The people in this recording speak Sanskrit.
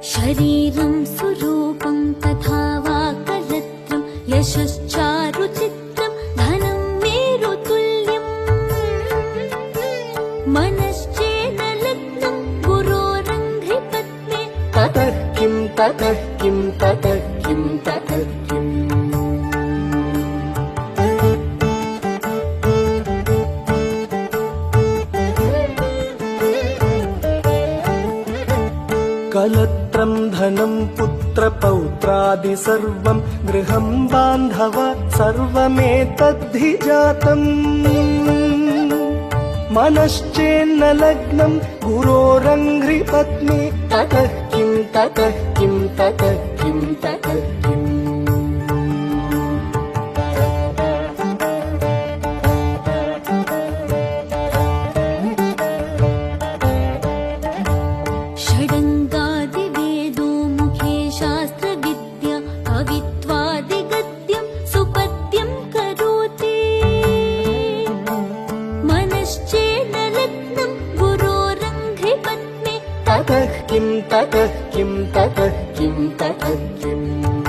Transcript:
शरीरं सुरूपं तथा वा करत्रं यशश्चारुचित्रं धनं मेरुतुल्यम् मनश्चेन लग्नं गुरोरङ्घ्रिपद्मे ततः किं ततः किं ततः किं ततः किम् कलत्रं धनं पुत्रपौत्रादि सर्वं गृहं बान्धव सर्वमेतद्धि जातम् मनश्चेन्न लग्नं गुरोरङ्घ्रिपत्नी ततः किं ततः किं ततः किं ततः किम् षडङ्गादिवेदो मुखे शास्त्रविद्या कवित्वादिगद्यं सुपद्यं करोति मनश्चेन लग्नं गुरोरङ्घ्रिपद्मे ततः किं ततः किं ततः किं ततः किम्